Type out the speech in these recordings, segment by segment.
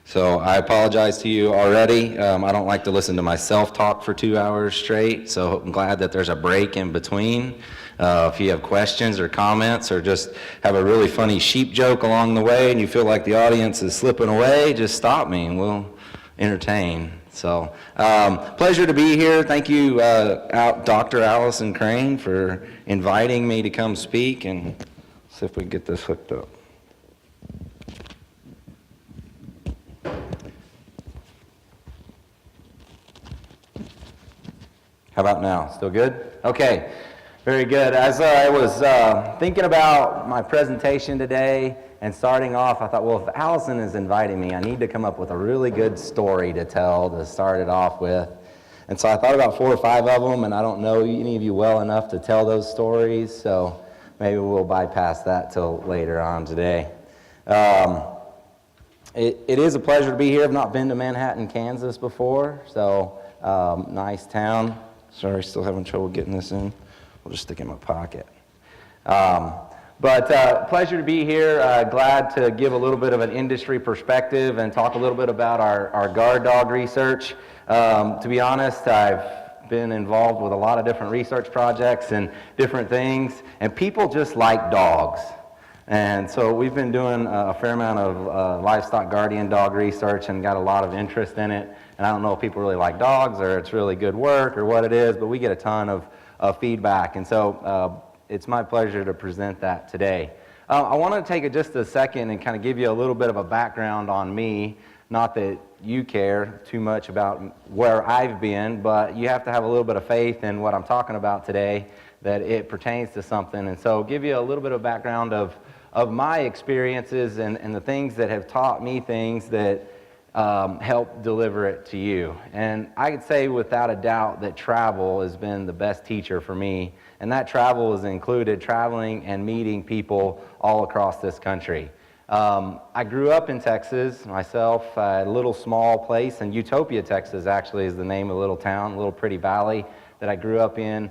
So I apologize to you already. I don't like to listen to myself talk for 2 hours straight, so I'm glad that there's a break in between. If you have questions or comments or just have a really funny sheep joke along the way and you feel like the audience is slipping away, just stop me and we'll entertain. So pleasure to be here. Thank you, Dr. Allison Crane, for inviting me to come speak, and see if we can get this hooked up. How about now? Still good? Okay, very good. As I was thinking about my presentation today and starting off, I thought, well, if Allison is inviting me, I need to come up with a really good story to tell to start it off with. And so I thought about 4 or 5 of them, and I don't know any of you well enough to tell those stories, so maybe we'll bypass that till later on today. It is a pleasure to be here. I've not been to Manhattan, Kansas before, so nice town. Sorry, still having trouble getting this in. We'll just stick it in my pocket. But pleasure to be here. Glad to give a little bit of an industry perspective and talk a little bit about our guard dog research. To be honest, I've been involved with a lot of different research projects and different things, and people just like dogs. And so we've been doing a fair amount of livestock guardian dog research and got a lot of interest in it. And I don't know if people really like dogs or it's really good work or what it is, but we get a ton of feedback. And so it's my pleasure to present that today. I want to take just a second and kind of give you a little bit of a background on me. Not that you care too much about where I've been, but you have to have a little bit of faith in what I'm talking about today, that it pertains to something. And so give you a little bit of background of my experiences and the things that have taught me things that help deliver it to you. And I could say without a doubt that travel has been the best teacher for me, and that travel has included traveling and meeting people all across this country. I grew up in Texas myself, a little small place in Utopia, Texas actually is the name of the little town, a little pretty valley that I grew up in,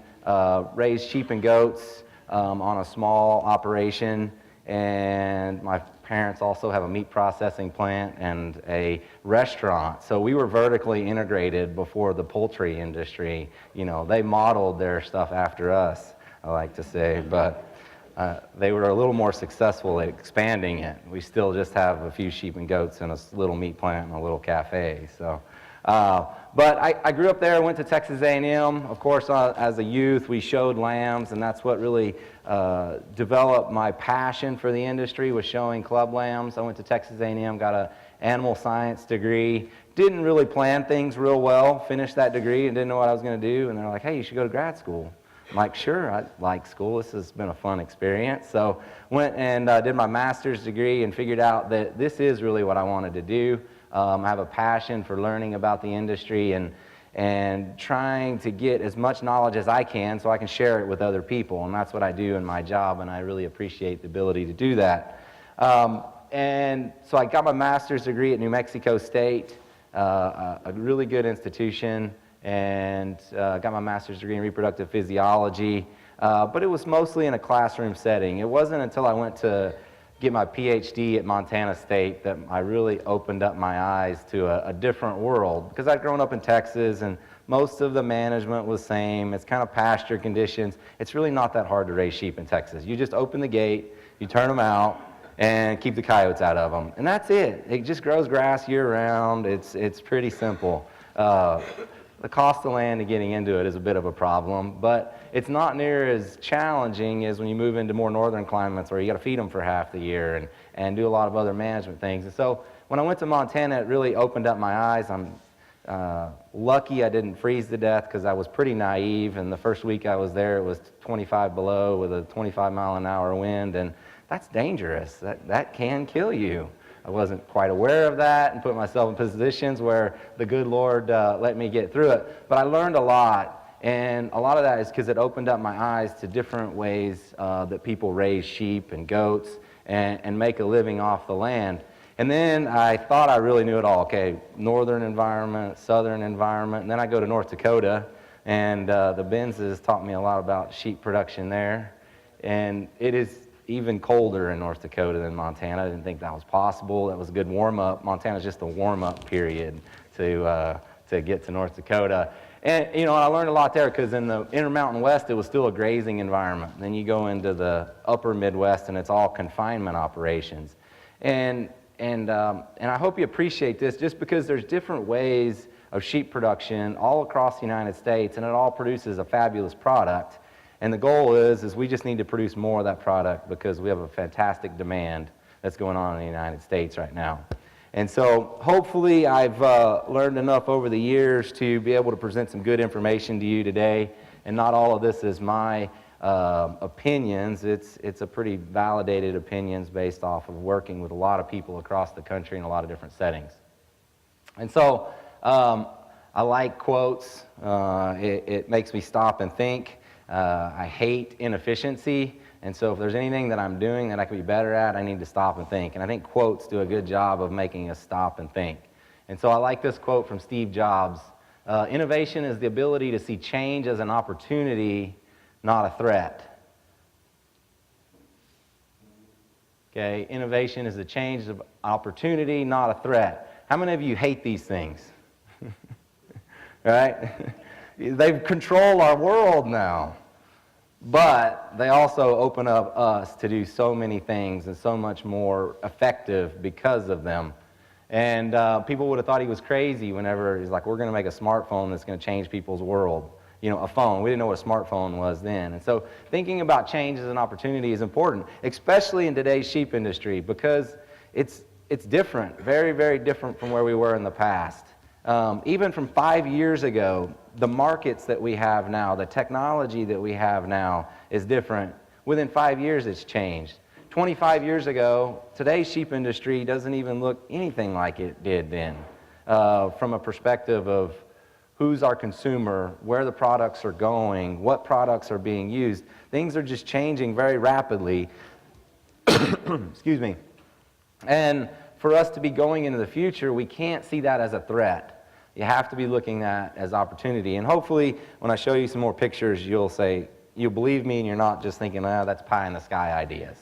raised sheep and goats on a small operation, and my parents also have a meat processing plant and a restaurant. So we were vertically integrated before the poultry industry. You know, they modeled their stuff after us, I like to say, but they were a little more successful at expanding it. We still just have a few sheep and goats and a little meat plant and a little cafe. So, but I grew up there, went to Texas A&M. Of course, as a youth, we showed lambs, and that's what really developed my passion for the industry, was showing club lambs. I went to Texas A&M, got an animal science degree. Didn't really plan things real well, finished that degree and didn't know what I was going to do. And they're like, hey, you should go to grad school. I'm like, sure, I like school. This has been a fun experience. So went and did my master's degree and figured out that this is really what I wanted to do. I have a passion for learning about the industry and trying to get as much knowledge as I can so I can share it with other people. And that's what I do in my job, and I really appreciate the ability to do that. And so I got my master's degree at New Mexico State, a really good institution, and got my master's degree in reproductive physiology, but it was mostly in a classroom setting. It wasn't until I went to get my PhD at Montana State that I really opened up my eyes to a different world, because I'd grown up in Texas and most of the management was the same. It's kind of pasture conditions. It's really not that hard to raise sheep in Texas. You just open the gate, you turn them out, and keep the coyotes out of them, and that's it. It just grows grass year-round. It's pretty simple. The cost of land and getting into it is a bit of a problem, but it's not near as challenging as when you move into more northern climates where you got to feed them for half the year and do a lot of other management things. And so when I went to Montana, it really opened up my eyes. I'm lucky I didn't freeze to death because I was pretty naive, and the first week I was there it was 25 below with a 25-mile-an-hour wind, and that's dangerous. That can kill you. I wasn't quite aware of that and put myself in positions where the good Lord let me get through it. But I learned a lot, and a lot of that is because it opened up my eyes to different ways that people raise sheep and goats and make a living off the land. And then I thought I really knew it all. Okay, northern environment, southern environment, and then I go to North Dakota, and the Benzes taught me a lot about sheep production there. And it is even colder in North Dakota than Montana. I didn't think that was possible. That was a good warm-up. Montana's just a warm-up period to get to North Dakota. And, you know, I learned a lot there because in the Intermountain West, it was still a grazing environment. Then you go into the upper Midwest, and it's all confinement operations. And I hope you appreciate this, just because there's different ways of sheep production all across the United States, and it all produces a fabulous product. And the goal is we just need to produce more of that product because we have a fantastic demand that's going on in the United States right now. And so hopefully I've learned enough over the years to be able to present some good information to you today. And not all of this is my opinions. It's a pretty validated opinions based off of working with a lot of people across the country in a lot of different settings. And so I like quotes. It makes me stop and think. I hate inefficiency. And so if there's anything that I'm doing that I could be better at, I need to stop and think. And I think quotes do a good job of making us stop and think. And so I like this quote from Steve Jobs. Innovation is the ability to see change as an opportunity, not a threat. Okay, innovation is the change of opportunity, not a threat. How many of you hate these things? Right? They control our world now. But they also open up us to do so many things and so much more effective because of them. And people would have thought he was crazy whenever he's like, we're going to make a smartphone that's going to change people's world. You know, a phone. We didn't know what a smartphone was then. And so thinking about change as an opportunity is important, especially in today's sheep industry, because it's different, very, very different from where we were in the past. Even from 5 years ago, the markets that we have now, the technology that we have now is different. Within 5 years, it's changed. 25 years ago, today's sheep industry doesn't even look anything like it did then, from a perspective of who's our consumer, where the products are going, what products are being used. Things are just changing very rapidly. Excuse me. And for us to be going into the future, we can't see that as a threat. You have to be looking at as opportunity. And hopefully, when I show you some more pictures, you'll believe me and you're not just thinking, that's pie in the sky ideas.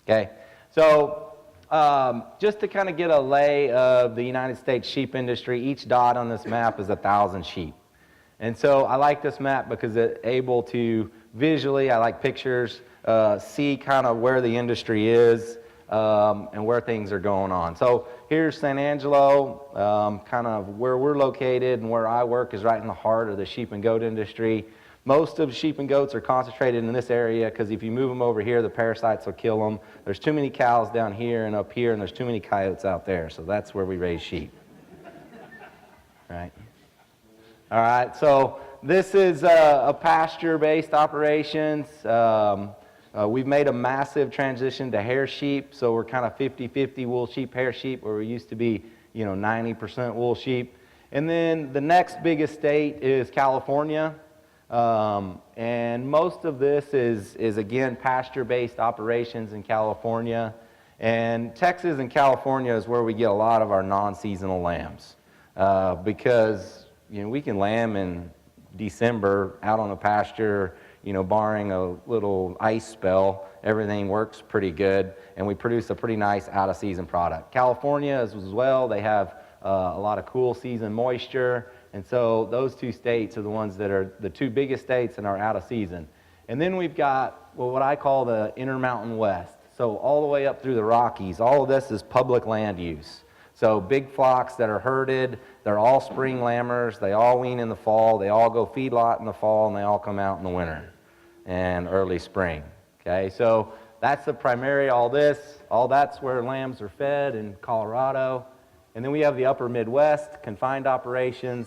Okay? So, just to kind of get a lay of the United States sheep industry, each dot on this map is 1,000 sheep. And so I like this map because it's able to visually, I like pictures, see kind of where the industry is. And where things are going on. So here's San Angelo, kind of where we're located, and where I work is right in the heart of the sheep and goat industry. Most of the sheep and goats are concentrated in this area because if you move them over here, the parasites will kill them. There's too many cows down here and up here, and there's too many coyotes out there. So that's where we raise sheep. Right? All right, so this is a pasture-based operations. We've made a massive transition to hair sheep, so we're kind of 50-50 wool sheep, hair sheep, where we used to be, 90% wool sheep. And then the next biggest state is California, and most of this is again, pasture-based operations in California. And Texas and California is where we get a lot of our non-seasonal lambs, because, we can lamb in December out on the pasture. Barring a little ice spell, everything works pretty good, and we produce a pretty nice out-of-season product. California as well, they have a lot of cool season moisture, and so those two states are the ones that are the two biggest states and are out-of-season. And then we've got what I call the Intermountain West. So all the way up through the Rockies, all of this is public land use. So big flocks that are herded, they're all spring lambers, they all wean in the fall, they all go feedlot in the fall, and they all come out in the winter and early spring. Okay, so that's the primary, all that's where lambs are fed in Colorado. And then we have the upper Midwest, confined operations.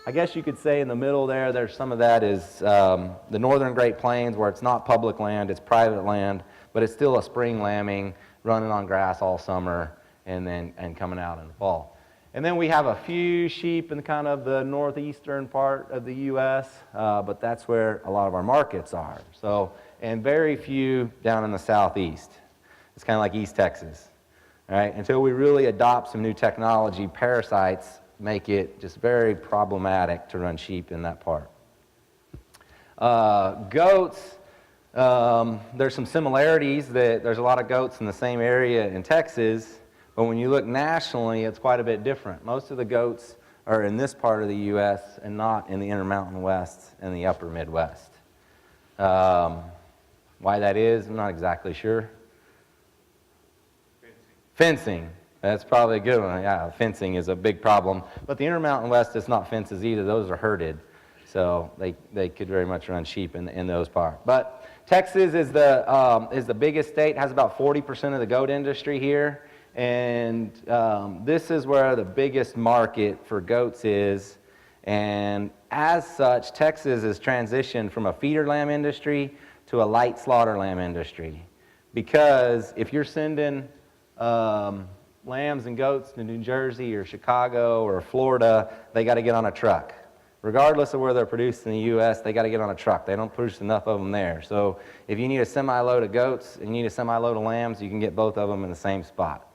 I guess you could say in the middle there's some of that is the northern Great Plains, where it's not public land, it's private land, but it's still a spring lambing, running on grass all summer, and coming out in the fall. And then we have a few sheep in kind of the northeastern part of the U.S., but that's where a lot of our markets are. So, and very few down in the southeast. It's kind of like East Texas, right? Until we really adopt some new technology, parasites make it just very problematic to run sheep in that part. Goats, There's some similarities that there's a lot of goats in the same area in Texas, but when you look nationally, it's quite a bit different. Most of the goats are in this part of the U.S. and not in the Intermountain West and the Upper Midwest. Why that is, I'm not exactly sure. Fencing. That's probably a good one. Yeah, fencing is a big problem. But the Intermountain West is not fences either. Those are herded. So they could very much run sheep in those parts. But Texas is the biggest state, has about 40% of the goat industry here. And this is where the biggest market for goats is. And as such, Texas has transitioned from a feeder lamb industry to a light slaughter lamb industry. Because if you're sending lambs and goats to New Jersey or Chicago or Florida, they got to get on a truck. Regardless of where they're produced in the U.S., they got to get on a truck. They don't produce enough of them there. So if you need a semi-load of goats and you need a semi-load of lambs, you can get both of them in the same spot.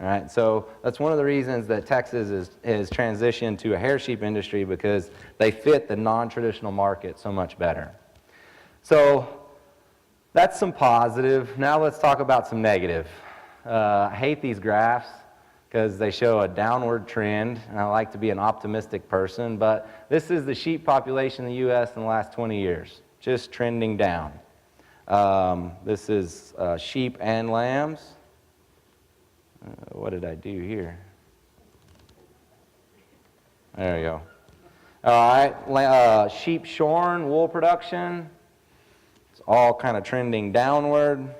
All right, so that's one of the reasons that Texas has transitioned to a hair sheep industry, because they fit the non-traditional market so much better. So that's some positive. Now let's talk about some negative. I hate these graphs because they show a downward trend, and I like to be an optimistic person, but this is the sheep population in the U.S. in the last 20 years, just trending down. This is sheep and lambs. What did I do here? There we go. All right, sheep shorn, wool production, it's all kind of trending downward.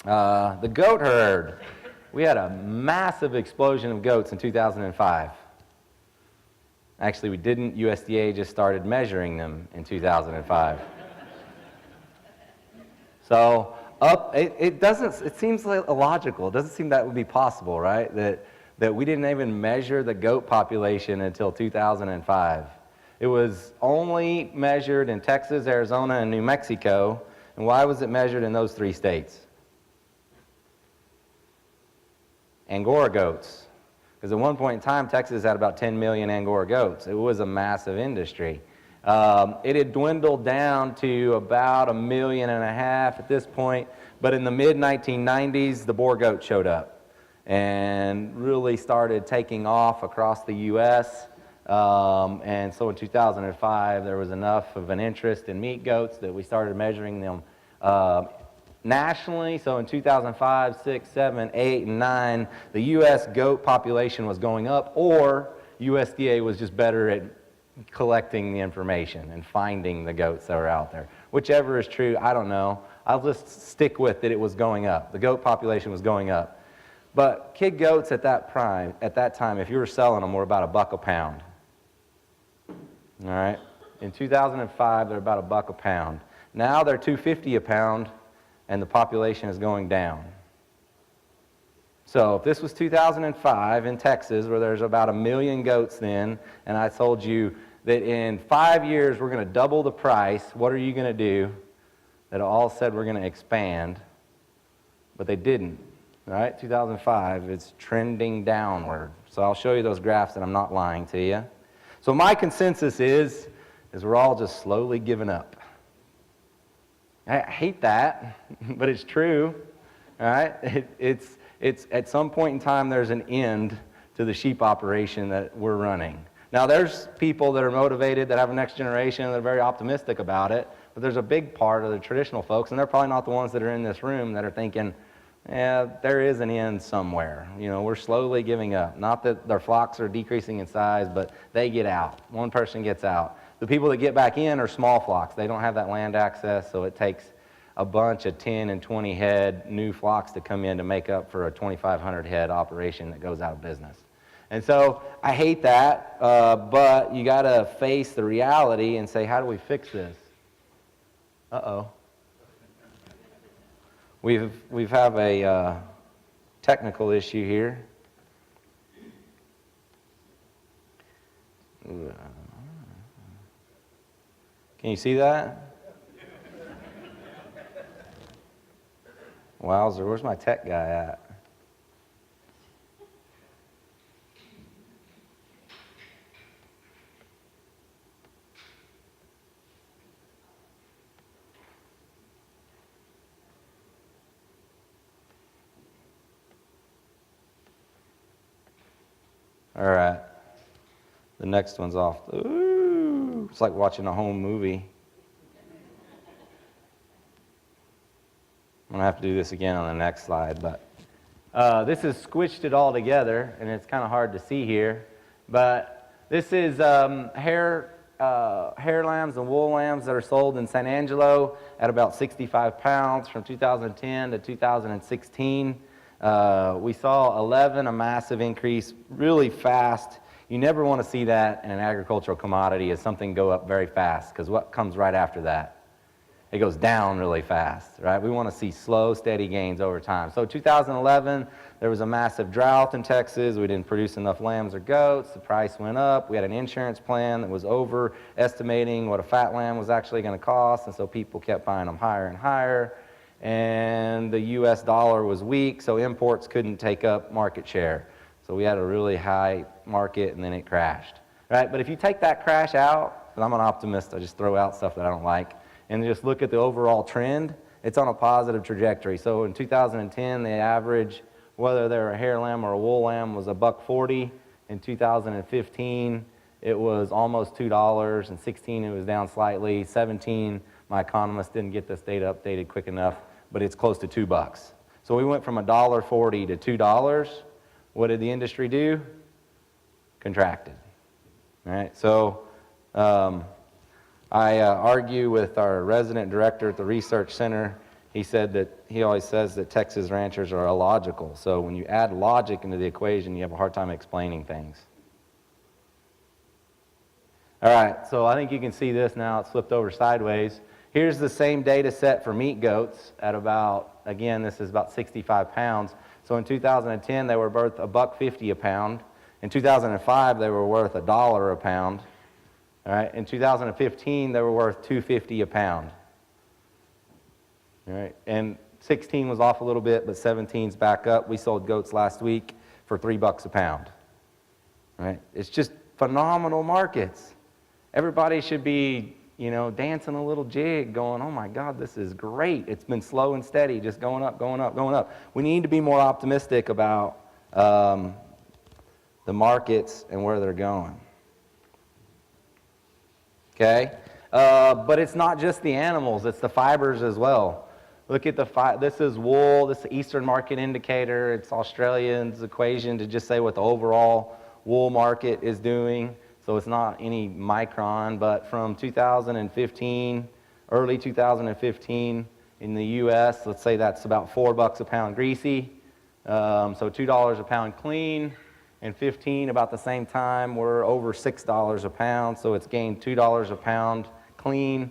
The goat herd. We had a massive explosion of goats in 2005. Actually, we didn't. USDA just started measuring them in 2005. So it seems like illogical. It doesn't seem that would be possible, right? That we didn't even measure the goat population until 2005. It was only measured in Texas, Arizona, and New Mexico. And why was it measured in those 3 states? Angora goats. Because at one point in time, Texas had about 10 million Angora goats. It was a massive industry. It had dwindled down to about 1.5 million at this point, but in the mid-1990s, the Boer goat showed up and really started taking off across the U.S. And so in 2005, there was enough of an interest in meat goats that we started measuring them nationally. So in 2005, 6, 7, 8, and 9, the U.S. goat population was going up, or USDA was just better at collecting the information and finding the goats that were out there. Whichever is true, I don't know. I'll just stick with that it was going up. The goat population was going up. But kid goats at that time, if you were selling them, were about $1 a pound. All right? In 2005, they're about $1 a pound. Now they're $2.50 a pound, and the population is going down. So if this was 2005 in Texas, where there's about 1 million goats then, and I told you that in 5 years we're going to double the price, what are you going to do? That all said we're going to expand, but they didn't. Right? 2005, it's trending downward. So I'll show you those graphs and I'm not lying to you. So my consensus is we're all just slowly giving up. I hate that, but it's true. All right? It's at some point in time there's an end to the sheep operation that we're running. Now there's people that are motivated, that have a next generation, that are very optimistic about it, but there's a big part of the traditional folks, and they're probably not the ones that are in this room, that are thinking, yeah, there is an end somewhere. You know, we're slowly giving up. Not that their flocks are decreasing in size, but they get out. One person gets out. The people that get back in are small flocks. They don't have that land access, so it takes a bunch of 10 and 20 head new flocks to come in to make up for a 2,500 head operation that goes out of business. And so I hate that, but you got to face the reality and say, how do we fix this? Uh-oh. We've have a technical issue here. Can you see that? Wowzer, where's my tech guy at? All right. The next one's off. Ooh, it's like watching a home movie. I'm going to have to do this again on the next slide, but this has squished it all together, and it's kind of hard to see here. But this is hair lambs and wool lambs that are sold in San Angelo at about 65 pounds from 2010 to 2016. We saw 11, a massive increase, really fast. You never want to see that in an agricultural commodity as something go up very fast, because what comes right after that? It goes down really fast, right? We want to see slow, steady gains over time. So 2011, there was a massive drought in Texas. We didn't produce enough lambs or goats. The price went up. We had an insurance plan that was overestimating what a fat lamb was actually going to cost, and so people kept buying them higher and higher. And the U.S. dollar was weak, so imports couldn't take up market share. So we had a really high market, and then it crashed, right? But if you take that crash out, and I'm an optimist, I just throw out stuff that I don't like, and just look at the overall trend, it's on a positive trajectory. So in 2010, the average, whether they're a hair lamb or a wool lamb, was $1.40. In 2015, it was almost $2. In 16, it was down slightly. 17, my economist didn't get this data updated quick enough, but it's close to $2. So we went from $1.40 to $2. What did the industry do? Contracted. All right, so I argue with our resident director at the research center. He said that he always says that Texas ranchers are illogical. So when you add logic into the equation, you have a hard time explaining things. All right, so I think you can see this now. It's flipped over sideways. Here's the same data set for meat goats at about, again, this is about 65 pounds. So in 2010, they were worth $1.50 a pound. In 2005, they were worth $1 a pound. All right, in 2015, they were worth $2.50 a pound. All right, and 16 was off a little bit, but 17's back up. We sold goats last week for $3 a pound. All right, it's just phenomenal markets. Everybody should be, dancing a little jig, going, oh my God, this is great. It's been slow and steady, just going up, going up, going up. We need to be more optimistic about the markets and where they're going. Okay, but it's not just the animals, it's the fibers as well. Look at this is wool, this is the Eastern Market Indicator. It's Australians' equation to just say what the overall wool market is doing. So it's not any micron, but from 2015, early 2015 in the U.S., let's say that's about $4 a pound greasy, so $2 a pound clean. In 15, about the same time, we're over $6 a pound, so it's gained $2 a pound clean.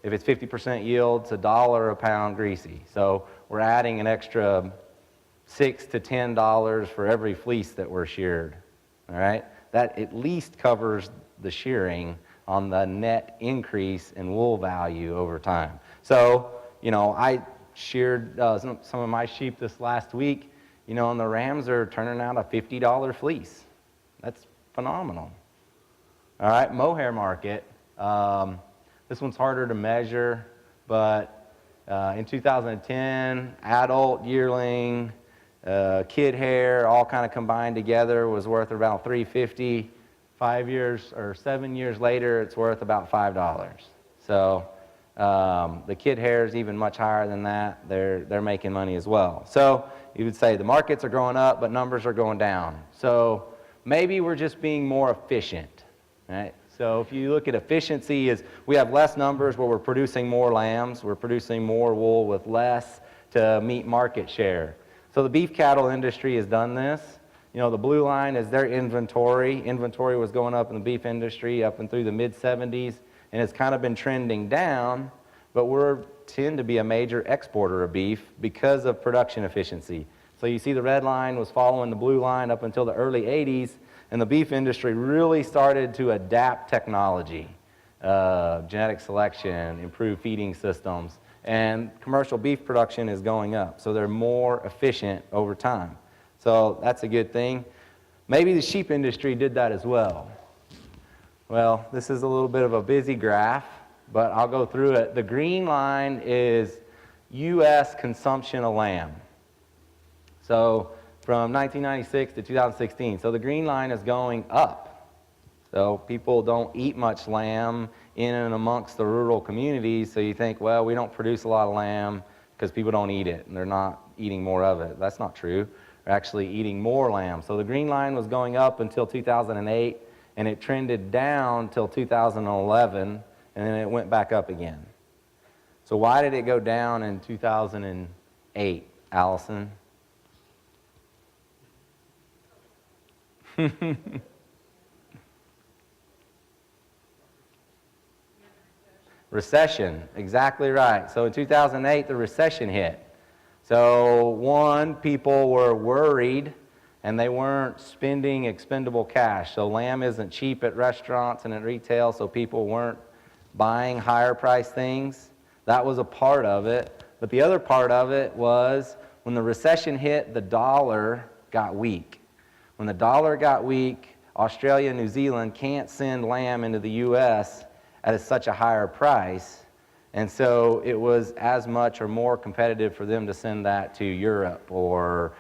If it's 50% yield, it's $1 a pound greasy. So we're adding an extra $6 to $10 for every fleece that we're sheared. All right, that at least covers the shearing on the net increase in wool value over time. So, I sheared some of my sheep this last week. And the rams are turning out a $50 fleece. That's phenomenal. All right, Mohair Market. This one's harder to measure, but in 2010, adult, yearling, kid hair, all kind of combined together was worth about $3.50. 5 years or 7 years later, it's worth about $5. So the kid hair is even much higher than that. They're making money as well. So you would say the markets are going up, but numbers are going down. So maybe we're just being more efficient, right? So if you look at efficiency, is we have less numbers where we're producing more lambs, we're producing more wool with less to meet market share. So the beef cattle industry has done this. The blue line is their inventory. Inventory was going up in the beef industry up and through the mid-70s, and it's kind of been trending down, but we tend to be a major exporter of beef because of production efficiency. So you see the red line was following the blue line up until the early 80s, and the beef industry really started to adapt technology, genetic selection, improved feeding systems, and commercial beef production is going up. So they're more efficient over time. So that's a good thing. Maybe the sheep industry did that as well. Well, this is a little bit of a busy graph, but I'll go through it. The green line is U.S. consumption of lamb. So from 1996 to 2016. So the green line is going up. So people don't eat much lamb in and amongst the rural communities, so you think, well, we don't produce a lot of lamb because people don't eat it, and they're not eating more of it. That's not true. They're actually eating more lamb. So the green line was going up until 2008, and it trended down till 2011, and then it went back up again. So why did it go down in 2008, Allison? Recession, exactly right. So in 2008, the recession hit. So one, people were worried and they weren't spending expendable cash. So lamb isn't cheap at restaurants and at retail, so people weren't buying higher priced things. That was a part of it. But the other part of it was when the recession hit, the dollar got weak. When the dollar got weak, Australia and New Zealand can't send lamb into the U.S. at such a higher price, and so it was as much or more competitive for them to send that to Europe or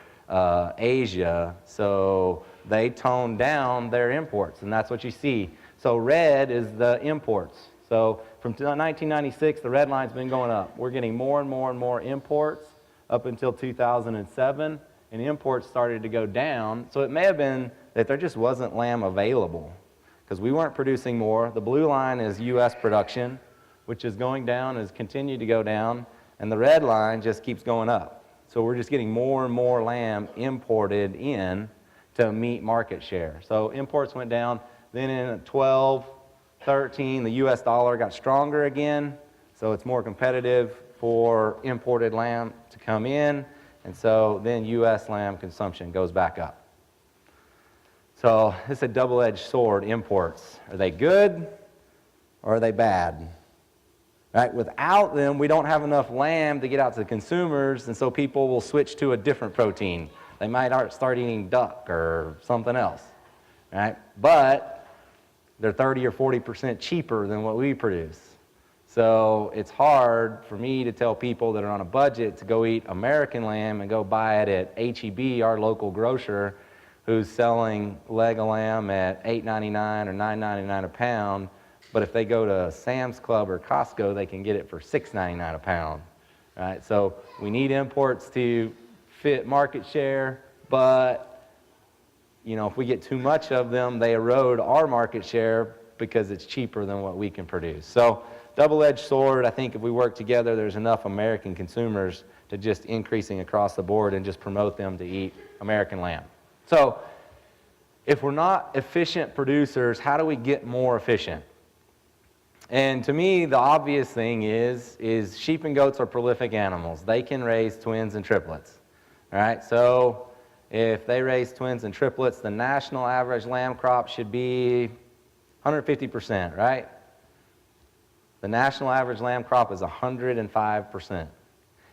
Asia, so they toned down their imports, and that's what you see. So red is the imports. So from 1996, the red line's been going up. We're getting more and more and more imports up until 2007, and imports started to go down. So it may have been that there just wasn't lamb available, because we weren't producing more. The blue line is U.S. production, which is going down, has continued to go down, and the red line just keeps going up. So we're just getting more and more lamb imported in to meet market share. So imports went down. Then in 12, 13, the U.S. dollar got stronger again, so it's more competitive for imported lamb to come in, and so then U.S. lamb consumption goes back up. So it's a double-edged sword, imports. Are they good or are they bad? Right? Without them, we don't have enough lamb to get out to the consumers, and so people will switch to a different protein. They might start eating duck or something else. Right? But they're 30 or 40% cheaper than what we produce. So it's hard for me to tell people that are on a budget to go eat American lamb and go buy it at H-E-B, our local grocer, who's selling leg of lamb at $8.99 or $9.99 a pound, but if they go to Sam's Club or Costco, they can get it for $6.99 a pound. Right? So we need imports to fit market share, but you know, if we get too much of them, they erode our market share because it's cheaper than what we can produce. So double-edged sword. I think if we work together, there's enough American consumers to just increasing across the board and just promote them to eat American lamb. So if we're not efficient producers, how do we get more efficient? And to me, the obvious thing is sheep and goats are prolific animals. They can raise twins and triplets. All right, so if they raise twins and triplets, the national average lamb crop should be 150%, right? The national average lamb crop is 105%.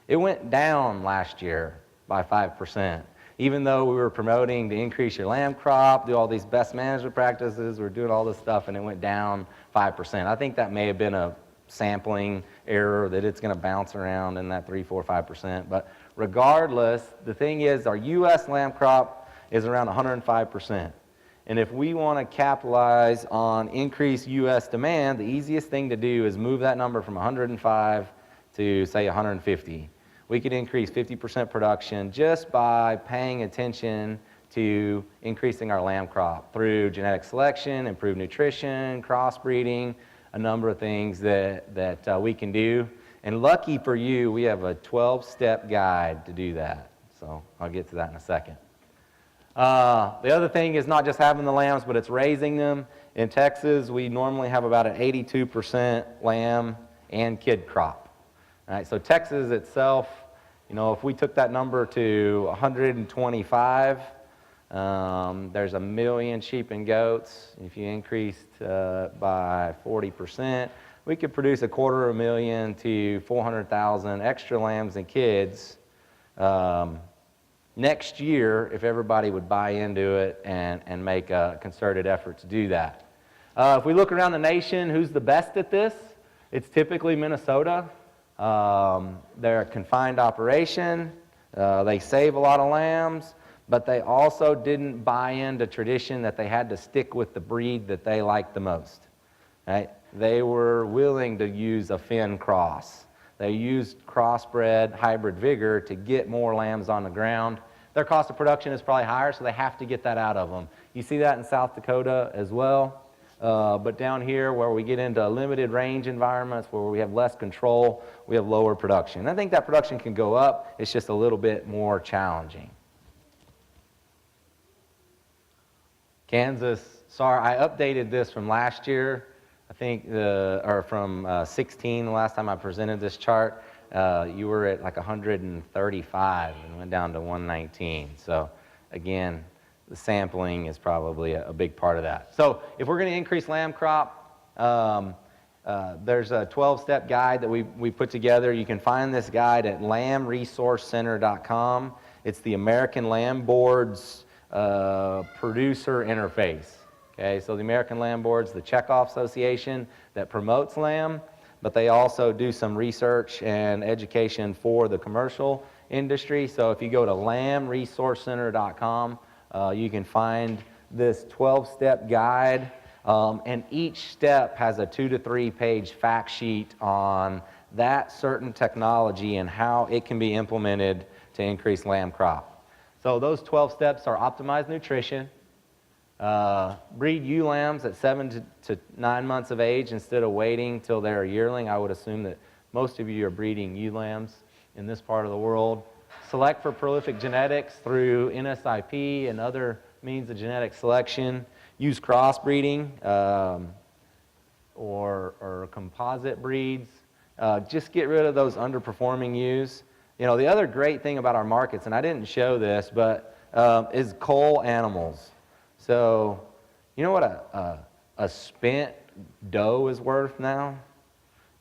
It went down last year by 5%. Even though we were promoting to increase your lamb crop, do all these best management practices, we're doing all this stuff, and it went down 5%. I think that may have been a sampling error, that it's going to bounce around in that 3, 4, 5%. But regardless, the thing is, our U.S. lamb crop is around 105%. And if we want to capitalize on increased U.S. demand, the easiest thing to do is move that number from 105 to, say, 150. We could increase 50% production just by paying attention to increasing our lamb crop through genetic selection, improved nutrition, crossbreeding, a number of things that we can do. And lucky for you, we have a 12-step guide to do that. So I'll get to that in a second. The other thing is not just having the lambs, but it's raising them. In Texas, we normally have about an 82% lamb and kid crop. All right, so Texas itself, you know, if we took that number to 125, there's 1 million sheep and goats. If you increased by 40%, we could produce 250,000 to 400,000 extra lambs and kids next year if everybody would buy into it and make a concerted effort to do that. If we look around the nation, who's the best at this? It's typically Minnesota. They're a confined operation. They save a lot of lambs. but they also didn't buy into tradition that they had to stick with the breed that they liked the most. Right? They were willing to use a Finn cross. They used crossbred hybrid vigor to get more lambs on the ground. Their cost of production is probably higher, so they have to get that out of them. You see that in South Dakota as well. But down here where we get into limited range environments where we have less control, we have lower production. I think that production can go up. It's just a little bit more challenging. Kansas, sorry, I updated this from last year. I think, or from 16, the last time I presented this chart. You were at like 135 and went down to 119. So again, the sampling is probably a big part of that. So if we're going to increase lamb crop, there's a 12-step guide that we put together. You can find this guide at lambresourcecenter.com. It's the American Lamb Board's producer interface. Okay, so the American Lamb Board's the checkoff association that promotes lamb, but they also do some research and education for the commercial industry. So if you go to lambresourcecenter.com, you can find this 12-step guide, and each step has a 2 to 3 page fact sheet on that certain technology and how it can be implemented to increase lamb crop. So those 12 steps are optimized nutrition, breed ewe lambs at 7 to 9 months of age instead of waiting till they're a yearling. I would assume that most of you are breeding ewe lambs in this part of the world. Select for prolific genetics through NSIIC and other means of genetic selection. Use crossbreeding or composite breeds. Just get rid of those underperforming ewes. You know, the other great thing about our markets, and I didn't show this, but is cull animals. So, you know what a spent doe is worth now?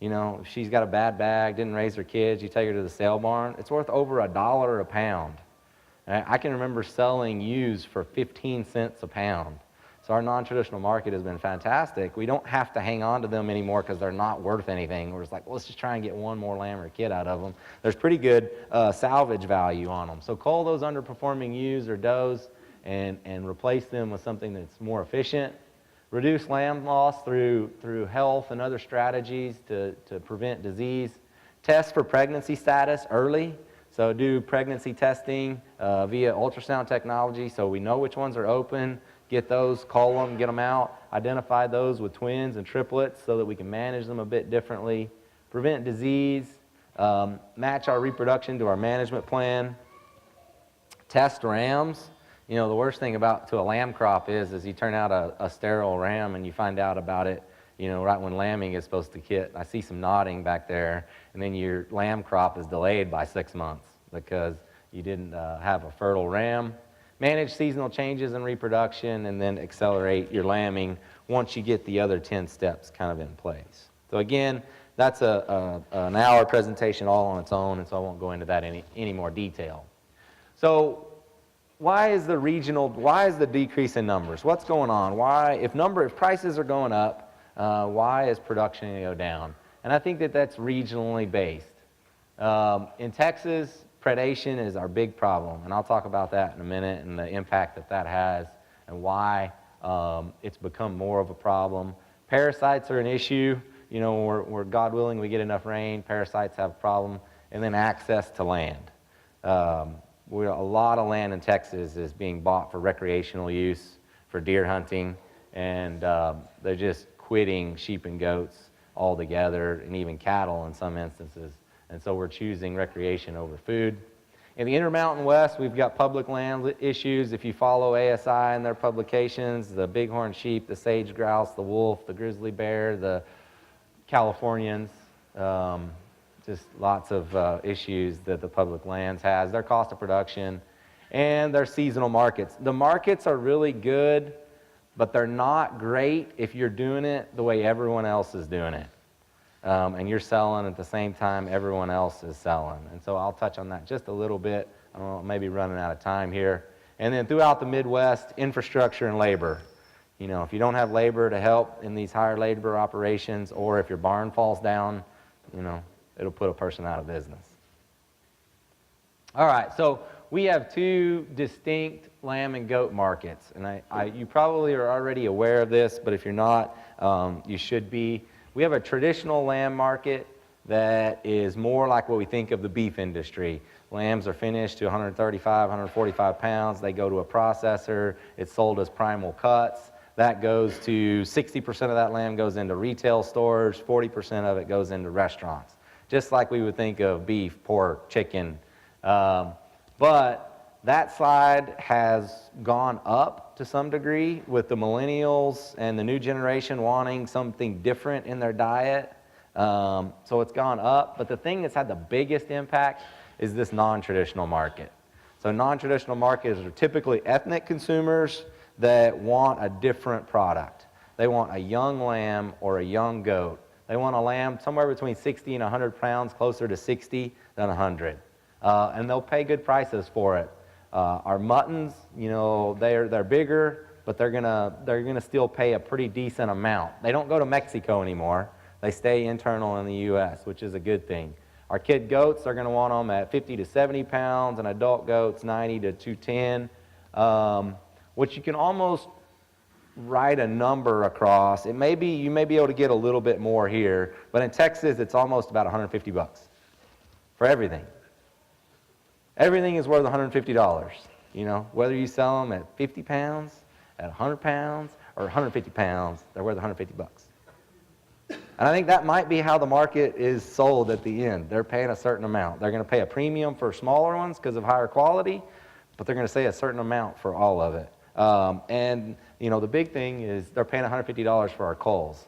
You know, if she's got a bad bag, didn't raise her kids, you take her to the sale barn, it's worth over $1 a pound. I can remember selling ewes for 15 cents a pound. So our non-traditional market has been fantastic. We don't have to hang on to them anymore because they're not worth anything. We're just like, well, let's just try and get one more lamb or kid out of them. There's pretty good salvage value on them. So cull those underperforming ewes or does and replace them with something that's more efficient. Reduce lamb loss through health and other strategies to prevent disease. Test for pregnancy status early. So do pregnancy testing via ultrasound technology so we know which ones are open. Get those, cull them, get them out. Identify those with twins and triplets so that we can manage them a bit differently. Prevent disease. Match our reproduction to our management plan. Test rams. You know, the worst thing to a lamb crop is you turn out a sterile ram and you find out about it, you know, right when lambing is supposed to hit. I see some nodding back there, and then your lamb crop is delayed by 6 months because you didn't have a fertile ram. Manage seasonal changes in reproduction, and then accelerate your lambing once you get the other 10 steps kind of in place. So again, that's an hour presentation all on its own, and so I won't go into that any more detail. So why is the decrease in numbers? What's going on? If prices are going up, why is production going to go down? And I think that's regionally based. In Texas, predation is our big problem, and I'll talk about that in a minute and the impact that has and why it's become more of a problem. Parasites are an issue. You know, where God willing we get enough rain, parasites have a problem. And then access to land. A lot of land in Texas is being bought for recreational use, for deer hunting, and they're just quitting sheep and goats altogether, and even cattle in some instances. And so we're choosing recreation over food. In the Intermountain West, we've got public land issues. If you follow ASI and their publications, the bighorn sheep, the sage grouse, the wolf, the grizzly bear, the Californians, just lots of issues that the public lands has, their cost of production, and their seasonal markets. The markets are really good, but they're not great if you're doing it the way everyone else is doing it. And you're selling at the same time everyone else is selling. And so I'll touch on that just a little bit. I don't know, maybe running out of time here. And then throughout the Midwest, infrastructure and labor. You know, if you don't have labor to help in these higher labor operations, or if your barn falls down, you know, it'll put a person out of business. All right, so we have two distinct lamb and goat markets, and you probably are already aware of this, but if you're not, you should be. We have a traditional lamb market that is more like what we think of the beef industry. Lambs are finished to 135, 145 pounds. They go to a processor. It's sold as primal cuts. That goes to 60% of that lamb goes into retail stores, 40% of it goes into restaurants. Just like we would think of beef, pork, chicken. But that side has gone up to some degree with the millennials and the new generation wanting something different in their diet. So it's gone up. But the thing that's had the biggest impact is this non-traditional market. So non-traditional markets are typically ethnic consumers that want a different product. They want a young lamb or a young goat. They want a lamb somewhere between 60 and 100 pounds, closer to 60 than 100. And they'll pay good prices for it. Our muttons, you know, they're bigger, but they're gonna still pay a pretty decent amount. They don't go to Mexico anymore. They stay internal in the U.S., which is a good thing. Our kid goats are gonna want them at 50 to 70 pounds, and adult goats 90 to 210, which you can almost write a number across. You may be able to get a little bit more here, but in Texas, it's almost about 150 bucks for everything. Everything is worth $150, you know, whether you sell them at 50 pounds, at 100 pounds, or 150 pounds, they're worth 150 bucks. And I think that might be how the market is sold at the end. They're paying a certain amount. They're going to pay a premium for smaller ones because of higher quality, but they're going to say a certain amount for all of it. And, you know, the big thing is they're paying $150 for our culls.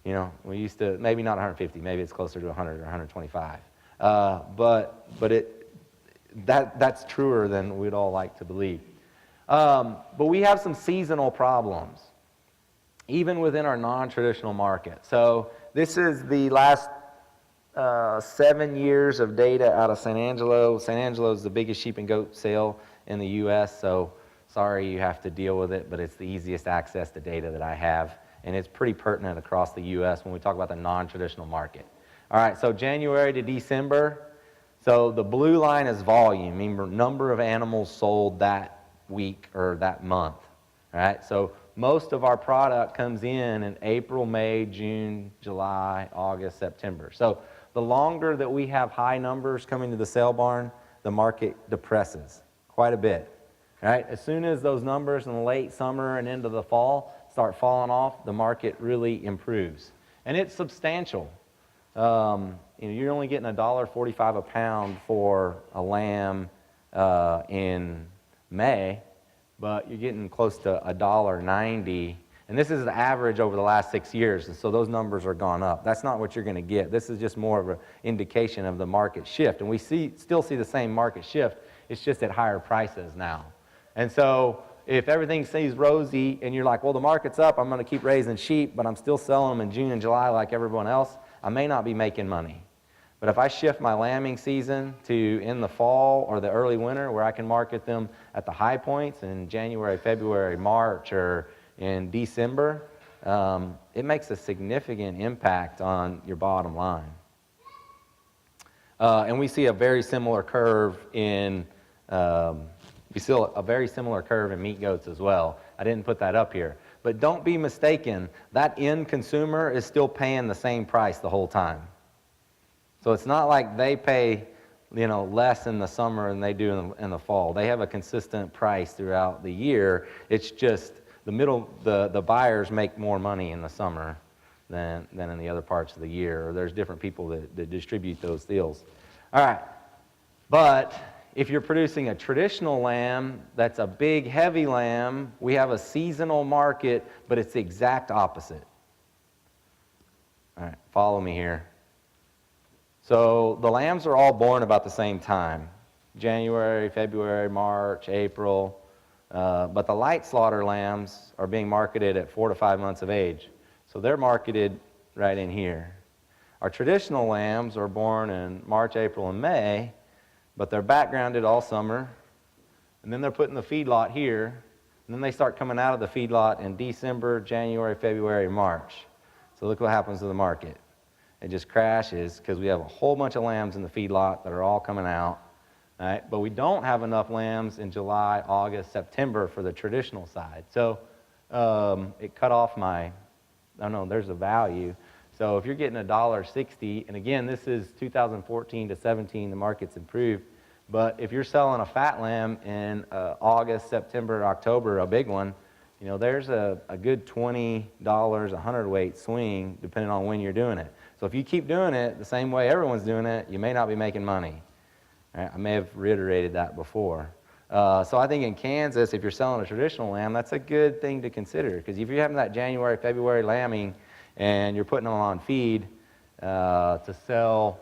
You know, we used to, maybe not 150, maybe it's closer to 100 or 125. But that's truer than we'd all like to believe. But we have some seasonal problems, even within our non-traditional market. So this is the last 7 years of data out of San Angelo. San Angelo is the biggest sheep and goat sale in the U.S., so sorry you have to deal with it, but it's the easiest access to data that I have, and it's pretty pertinent across the U.S. when we talk about the non-traditional market. All right, so January to December. So the blue line is volume, meaning number of animals sold that week or that month. All right, so most of our product comes in April, May, June, July, August, September. So the longer that we have high numbers coming to the sale barn, the market depresses quite a bit. Right? As soon as those numbers in the late summer and into the fall start falling off, the market really improves. And it's substantial. You know, you're only getting $1.45 a pound for a lamb in May, but you're getting close to $1.90. And this is the average over the last 6 years, and so those numbers are gone up. That's not what you're going to get. This is just more of an indication of the market shift. And we still see the same market shift. It's just at higher prices now. And so if everything seems rosy and you're like, well, the market's up, I'm going to keep raising sheep, but I'm still selling them in June and July like everyone else, I may not be making money. But if I shift my lambing season to in the fall or the early winter where I can market them at the high points in January, February, March, or in December, it makes a significant impact on your bottom line. And we see a very similar curve in meat goats as well. I didn't put that up here. But don't be mistaken, that end consumer is still paying the same price the whole time. So it's not like they pay, you know, less in the summer than they do in the fall. They have a consistent price throughout the year. It's just the buyers make more money in the summer than in the other parts of the year. Or there's different people that distribute those deals. All right, but if you're producing a traditional lamb that's a big, heavy lamb, we have a seasonal market, but it's the exact opposite. All right, follow me here. So the lambs are all born about the same time, January, February, March, April, but the light slaughter lambs are being marketed at 4 to 5 months of age. So they're marketed right in here. Our traditional lambs are born in March, April, and May, but they're backgrounded all summer, and then they're put in the feedlot here, and then they start coming out of the feedlot in December, January, February, March. So look what happens to the market. It just crashes because we have a whole bunch of lambs in the feedlot that are all coming out right? But we don't have enough lambs in July, August, September for the traditional side. So it cut off my, oh no, there's a value. So if you're getting $1.60, and again, this is 2014 to 17, the market's improved, but if you're selling a fat lamb in August, September, October, a big one, you know, there's a good $20 a hundredweight swing depending on when you're doing it. So if you keep doing it the same way everyone's doing it, you may not be making money. Right? I may have reiterated that before. So I think in Kansas, if you're selling a traditional lamb, that's a good thing to consider, because if you're having that January, February lambing and you're putting them on feed to sell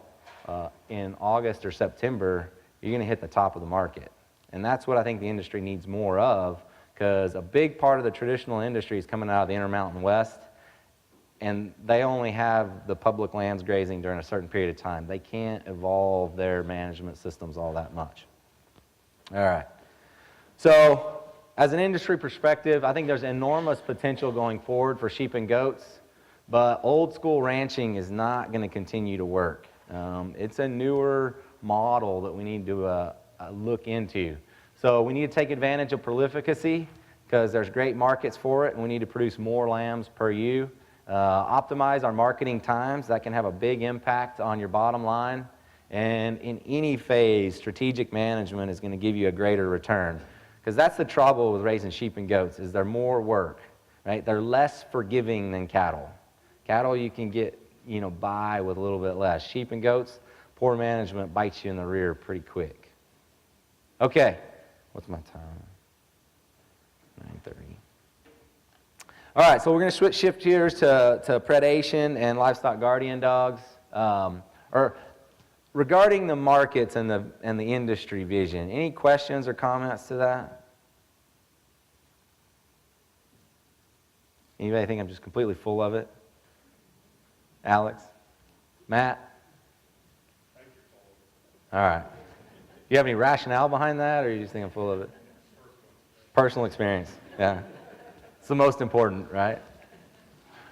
in August or September, you're going to hit the top of the market. And that's what I think the industry needs more of, because a big part of the traditional industry is coming out of the Intermountain West, and they only have the public lands grazing during a certain period of time. They can't evolve their management systems all that much. All right. So as an industry perspective, I think there's enormous potential going forward for sheep and goats, but old school ranching is not going to continue to work. It's a newer model that we need to look into. So we need to take advantage of prolificacy, because there's great markets for it, and we need to produce more lambs per ewe. Optimize our marketing times. That can have a big impact on your bottom line. And in any phase, strategic management is going to give you a greater return. Because that's the trouble with raising sheep and goats, is they're more work, right? They're less forgiving than cattle. Cattle you can get, you know, by with a little bit less. Sheep and goats, poor management bites you in the rear pretty quick. Okay, what's my time? 9:30. All right, so we're going to shift gears to predation and livestock guardian dogs. Regarding the markets and the industry vision, any questions or comments to that? Anybody think I'm just completely full of it? Alex? Matt? All right. Do you have any rationale behind that, or you just think I'm full of it? Personal experience, yeah. It's the most important, right?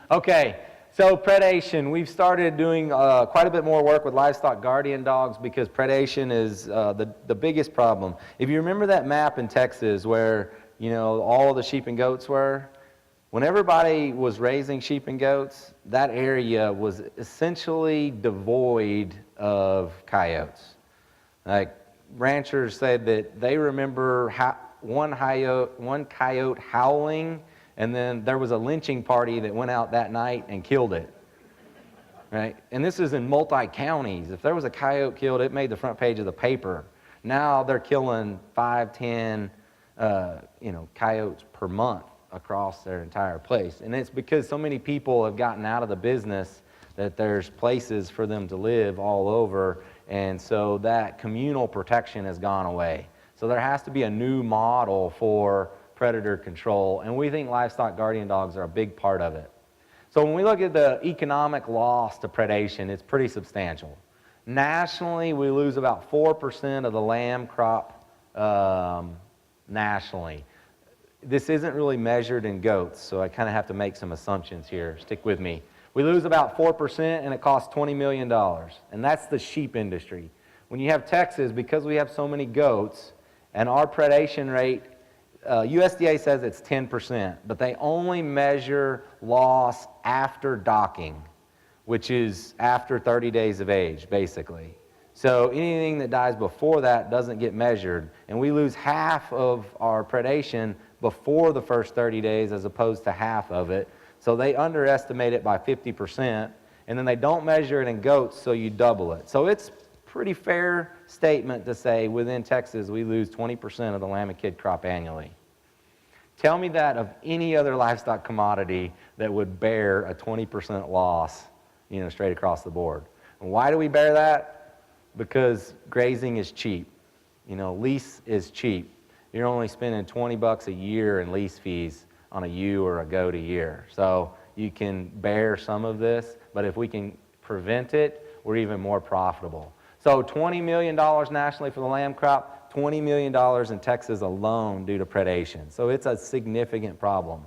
Okay, so predation. We've started doing quite a bit more work with livestock guardian dogs, because predation is the biggest problem. If you remember that map in Texas where, you know, all of the sheep and goats were, when everybody was raising sheep and goats, that area was essentially devoid of coyotes. Like, ranchers said that they remember one coyote howling, and then there was a lynching party that went out that night and killed it. Right? And this is in multi-counties. If there was a coyote killed, it made the front page of the paper. Now they're killing 5, 10 coyotes per month across their entire place. And it's because so many people have gotten out of the business that there's places for them to live all over, and so that communal protection has gone away. So there has to be a new model for predator control, and we think livestock guardian dogs are a big part of it. So when we look at the economic loss to predation, it's pretty substantial. Nationally, we lose about 4% of the lamb crop nationally. This isn't really measured in goats, so I kind of have to make some assumptions here. Stick with me. We lose about 4%, and it costs $20 million, and that's the sheep industry. When you have Texas, because we have so many goats, and our predation rate, USDA says it's 10%, but they only measure loss after docking, which is after 30 days of age, basically. So anything that dies before that doesn't get measured, and we lose half of our predation before the first 30 days as opposed to half of it. So they underestimate it by 50%, and then they don't measure it in goats, so you double it. So it's pretty fair statement to say within Texas we lose 20% of the lamb and kid crop annually. Tell me that of any other livestock commodity that would bear a 20% loss, you know, straight across the board. And why do we bear that? Because grazing is cheap. You know, lease is cheap. You're only spending $20 a year in lease fees on a ewe or a goat a year. So you can bear some of this, but if we can prevent it, we're even more profitable. So $20 million nationally for the lamb crop, $20 million in Texas alone due to predation. So it's a significant problem.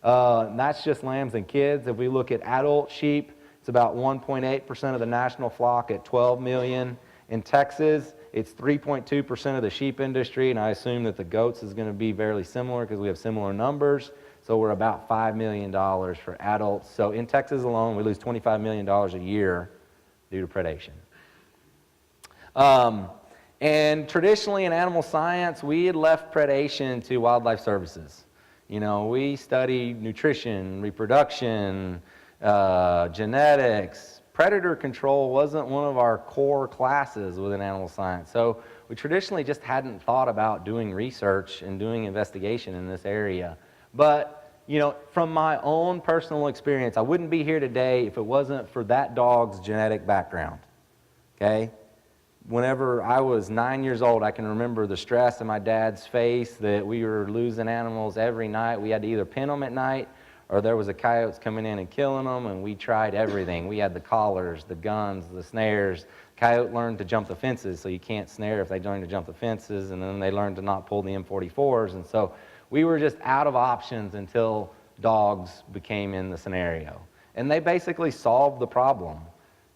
And that's just lambs and kids. If we look at adult sheep, it's about 1.8% of the national flock at 12 million. In Texas, It's 3.2% of the sheep industry, and I assume that the goats is going to be fairly similar because we have similar numbers. So we're about $5 million for adults. So in Texas alone, we lose $25 million a year due to predation. And traditionally in animal science, we had left predation to wildlife services. You know, we studied nutrition, reproduction, genetics. Predator control wasn't one of our core classes within animal science. So we traditionally just hadn't thought about doing research and doing investigation in this area. But, you know, from my own personal experience, I wouldn't be here today if it wasn't for that dog's genetic background, okay? Whenever I was 9 years old, I can remember the stress in my dad's face that we were losing animals every night. We had to either pin them at night or there was a coyotes coming in and killing them, and we tried everything. We had the collars, the guns, the snares. Coyote learned to jump the fences, so you can't snare if they learn to jump the fences, and then they learned to not pull the M44s, and so we were just out of options until dogs became in the scenario. And they basically solved the problem.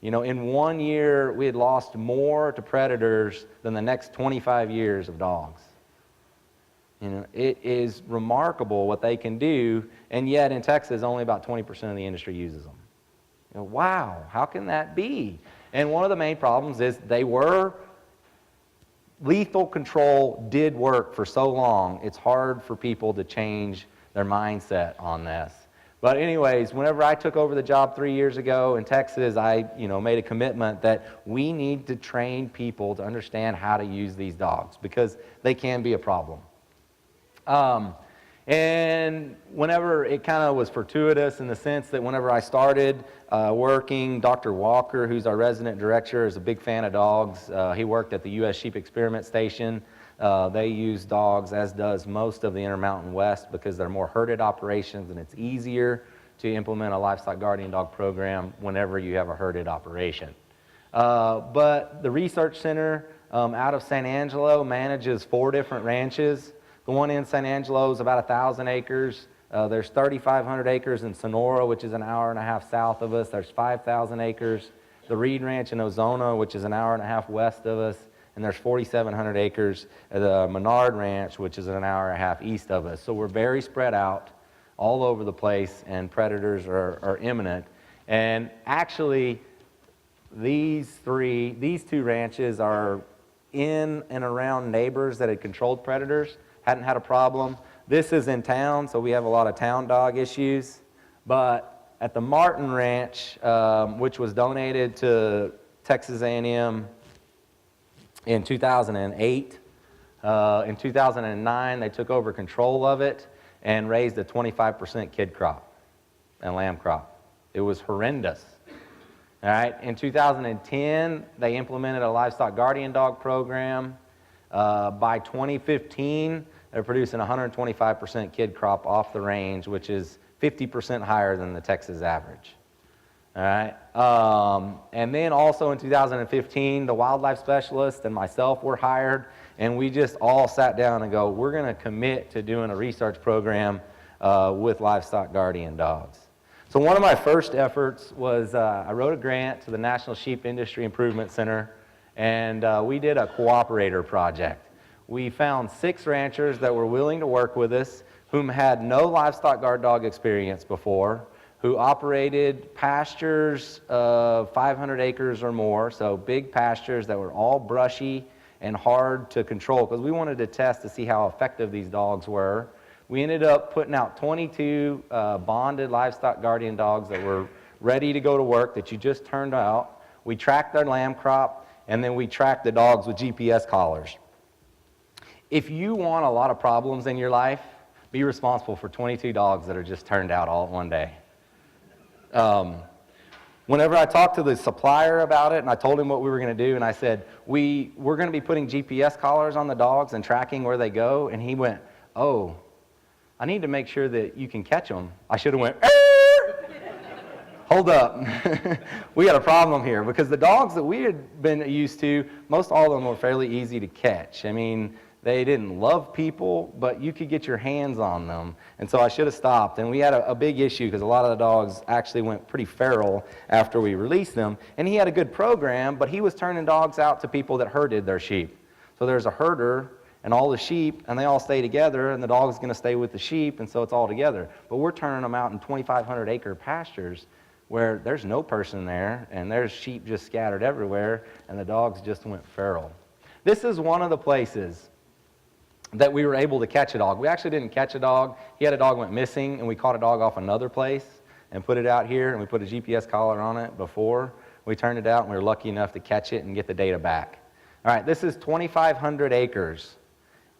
You know, in 1 year, we had lost more to predators than the next 25 years of dogs. You know, it is remarkable what they can do, and yet in Texas, only about 20% of the industry uses them. You know, wow, how can that be? And one of the main problems is lethal control did work for so long, it's hard for people to change their mindset on this. But anyways, whenever I took over the job 3 years ago in Texas, I made a commitment that we need to train people to understand how to use these dogs because they can be a problem. And whenever it kind of was fortuitous in the sense that whenever I started working, Dr. Walker, who's our resident director, is a big fan of dogs. He worked at the U.S. Sheep Experiment Station. They use dogs, as does most of the Intermountain West, because they're more herded operations and it's easier to implement a livestock guardian dog program whenever you have a herded operation. But the research center out of San Angelo manages 4 different ranches. The one in San Angelo is about 1,000 acres. There's 3,500 acres in Sonora, which is an hour and a half south of us. There's 5,000 acres. The Reid Ranch in Ozona, which is an hour and a half west of us. And there's 4,700 acres at the Menard Ranch, which is an hour and a half east of us. So we're very spread out all over the place, and predators are imminent. And actually, these 2 ranches are in and around neighbors that had controlled predators. Hadn't had a problem. This is in town, so we have a lot of town dog issues. But at the Martin Ranch, which was donated to Texas A&M in 2008, in 2009 they took over control of it and raised a 25% kid crop and lamb crop. It was horrendous. All right. In 2010, they implemented a livestock guardian dog program. By 2015, they're producing 125% kid crop off the range, which is 50% higher than the Texas average. All right. And then also in 2015, the wildlife specialist and myself were hired, and we just all sat down and go, we're going to commit to doing a research program with livestock guardian dogs. So one of my first efforts was I wrote a grant to the National Sheep Industry Improvement Center, and we did a Cooperator project. We found 6 ranchers that were willing to work with us, whom had no livestock guard dog experience before, who operated pastures of 500 acres or more, so big pastures that were all brushy and hard to control, because we wanted to test to see how effective these dogs were. We ended up putting out 22 bonded livestock guardian dogs that were ready to go to work that you just turned out. We tracked their lamb crop, and then we tracked the dogs with GPS collars. If you want a lot of problems in your life, be responsible for 22 dogs that are just turned out all at one day. Whenever I talked to the supplier about it, and I told him what we were going to do, and I said, we're going to be putting GPS collars on the dogs and tracking where they go, and he went, oh, I need to make sure that you can catch them. I should have went, hold up. We got a problem here, because the dogs that we had been used to, most all of them were fairly easy to catch. I mean, They didn't love people, but you could get your hands on them. And so I should have stopped. And we had a big issue because a lot of the dogs actually went pretty feral after we released them. And he had a good program, but he was turning dogs out to people that herded their sheep. So there's a herder and all the sheep, and they all stay together, and the dog's going to stay with the sheep, and so it's all together. But we're turning them out in 2,500 acre pastures where there's no person there, and there's sheep just scattered everywhere, and the dogs just went feral. This is one of the places that we were able to catch a dog. We actually didn't catch a dog. He had a dog went missing, and we caught a dog off another place and put it out here, and we put a GPS collar on it before. We turned it out, and we were lucky enough to catch it and get the data back. All right, this is 2,500 acres,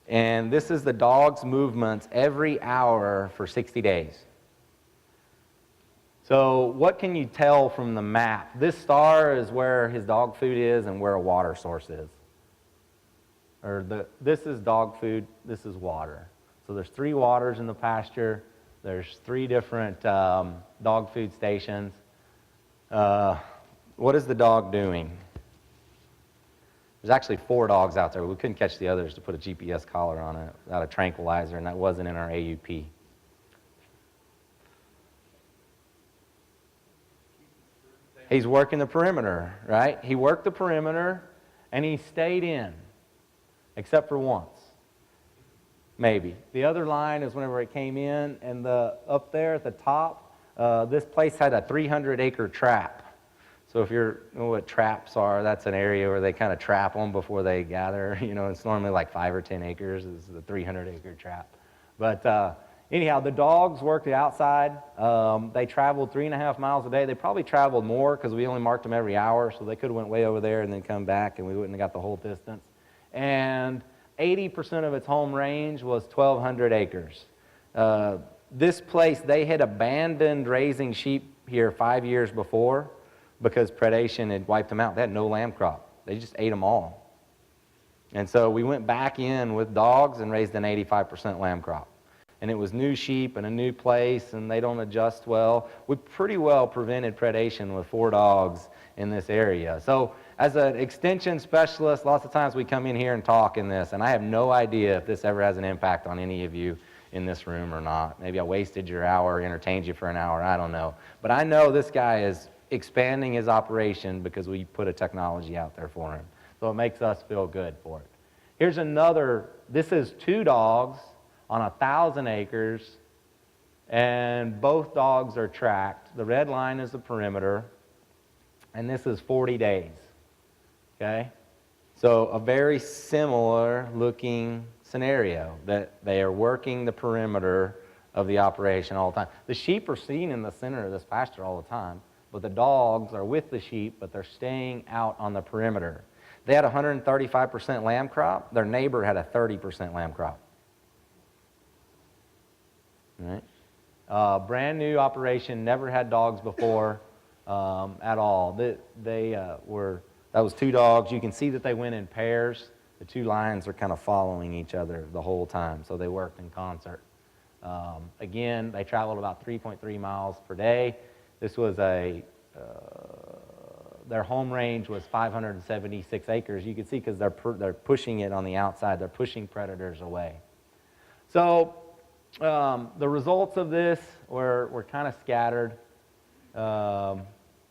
and this is the dog's movements every hour for 60 days. So what can you tell from the map? This star is where his dog food is and where a water source is. This is dog food, this is water. So there's 3 waters in the pasture. There's 3 different dog food stations. What is the dog doing? There's actually 4 dogs out there. We couldn't catch the others to put a GPS collar on it without a tranquilizer, and that wasn't in our AUP. He's working the perimeter, right? He worked the perimeter, and he stayed in. Except for once, maybe. The other line is whenever it came in, and up there at the top, this place had a 300-acre trap. So if you know what traps are, that's an area where they kind of trap them before they gather. You know, it's normally like 5 or 10 acres is the 300-acre trap. But anyhow, the dogs worked outside. They traveled 3.5 miles a day. They probably traveled more because we only marked them every hour, so they could have went way over there and then come back, and we wouldn't have got the whole distance. And 80% of its home range was 1,200 acres. This place, they had abandoned raising sheep here 5 years before because predation had wiped them out. They had no lamb crop. They just ate them all. And so we went back in with dogs and raised an 85% lamb crop. And it was new sheep and a new place, and they don't adjust well. We pretty well prevented predation with 4 dogs in this area. So as an extension specialist, lots of times we come in here and talk in this, and I have no idea if this ever has an impact on any of you in this room or not. Maybe I wasted your hour, entertained you for an hour, I don't know. But I know this guy is expanding his operation because we put a technology out there for him. So it makes us feel good for it. Here's another, this is 2 dogs on 1,000 acres, and both dogs are tracked. The red line is the perimeter, and this is 40 days, okay? So a very similar looking scenario that they are working the perimeter of the operation all the time. The sheep are seen in the center of this pasture all the time, but the dogs are with the sheep, but they're staying out on the perimeter. They had 135% lamb crop. Their neighbor had a 30% lamb crop. Right. Brand new operation, never had dogs before at all. That was 2 dogs. You can see that they went in pairs. The 2 lions are kind of following each other the whole time, so they worked in concert. Again, they traveled about 3.3 miles per day. This was their home range was 576 acres. You can see because they're pushing it on the outside. They're pushing predators away. So the results of this were kind of scattered.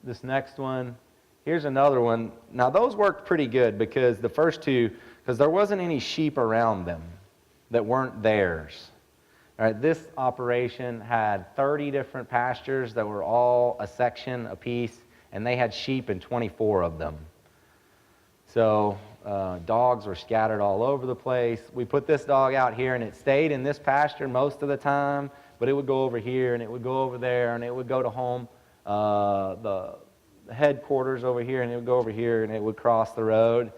This next one, here's another one. Now those worked pretty good because the first 2, because there wasn't any sheep around them that weren't theirs. All right, this operation had 30 different pastures that were all a section apiece, and they had sheep in 24 of them. So dogs were scattered all over the place. We put this dog out here, and it stayed in this pasture most of the time, but it would go over here, and it would go over there, and it would go to home, the headquarters over here, and it would go over here, and it would cross the road.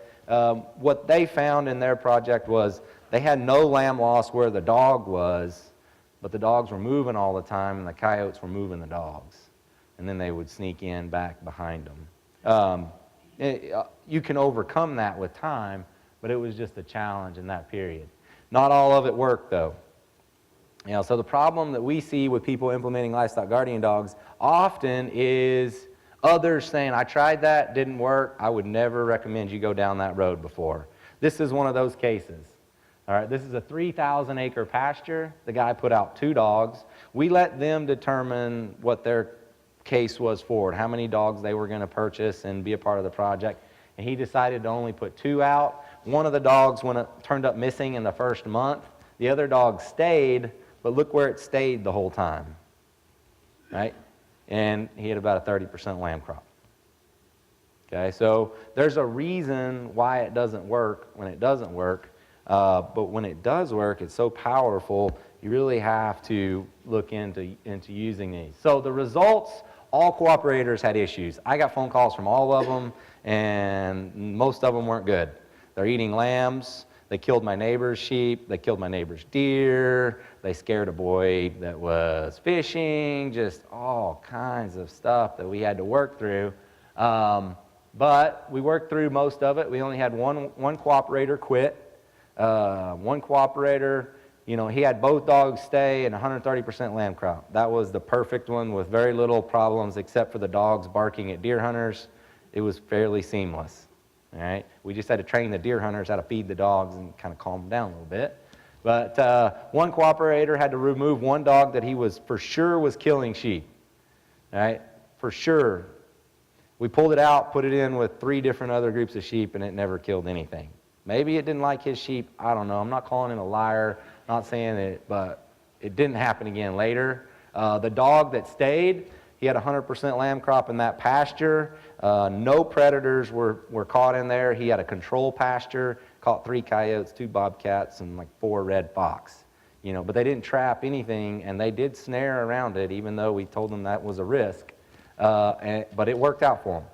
What they found in their project was they had no lamb loss where the dog was, but the dogs were moving all the time, and the coyotes were moving the dogs. And then they would sneak in back behind them. You can overcome that with time, but it was just a challenge in that period. Not all of it worked, though. You know, so the problem that we see with people implementing livestock guardian dogs often is others saying, I tried that, didn't work, I would never recommend you go down that road before. This is one of those cases. All right, this is a 3,000 acre pasture. The guy put out 2 dogs. We let them determine what their case was for it, how many dogs they were going to purchase and be a part of the project. And he decided to only put 2 out. One of the dogs turned up missing in the first month. The other dog stayed, but look where it stayed the whole time, right? And he had about a 30% lamb crop. Okay, so there's a reason why it doesn't work when it doesn't work, but when it does work, it's so powerful, you really have to look into using these. So the results, all cooperators had issues. I got phone calls from all of them, and most of them weren't good. They're eating lambs. They killed my neighbor's sheep. They killed my neighbor's deer. They scared a boy that was fishing, just all kinds of stuff that we had to work through. But we worked through most of it. We only had one cooperator quit. One cooperator, you know, he had both dogs stay and 130% lamb crop. That was the perfect one with very little problems except for the dogs barking at deer hunters. It was fairly seamless. All right, we just had to train the deer hunters how to feed the dogs and kind of calm them down a little bit. But one cooperator had to remove one dog that he was for sure was killing sheep. All right, for sure. We pulled it out, put it in with 3 different other groups of sheep, and it never killed anything. Maybe it didn't like his sheep. I don't know. I'm not calling him a liar, not saying it, but it didn't happen again later. The dog that stayed, he had 100% lamb crop in that pasture. No predators were caught in there. He had a control pasture, caught 3 coyotes, 2 bobcats, and like 4 red fox. You know, but they didn't trap anything, and they did snare around it, even though we told them that was a risk. But it worked out for them.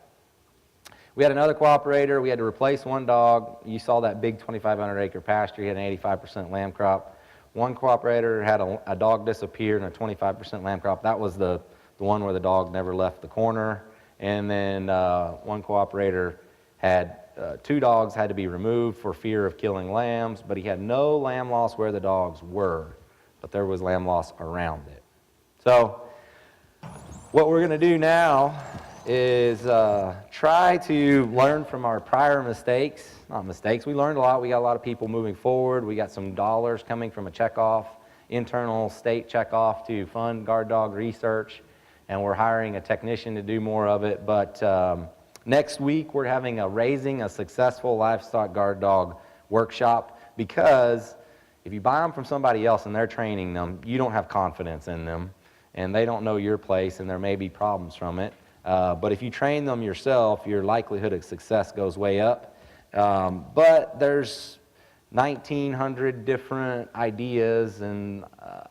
We had another cooperator. We had to replace one dog. You saw that big 2,500 acre pasture. He had an 85% lamb crop. One cooperator had a dog disappear and a 25% lamb crop. That was the one where the dog never left the corner. And then one cooperator had 2 dogs had to be removed for fear of killing lambs, but he had no lamb loss where the dogs were, but there was lamb loss around it. So what we're going to do now is try to learn from our prior mistakes. Not mistakes, we learned a lot. We got a lot of people moving forward. We got some dollars coming from a checkoff, internal state checkoff to fund guard dog research, and we're hiring a technician to do more of it. But next week we're having raising a successful livestock guard dog workshop, because if you buy them from somebody else and they're training them, you don't have confidence in them, and they don't know your place, and there may be problems from it. But if you train them yourself, your likelihood of success goes way up. But there's 1,900 different ideas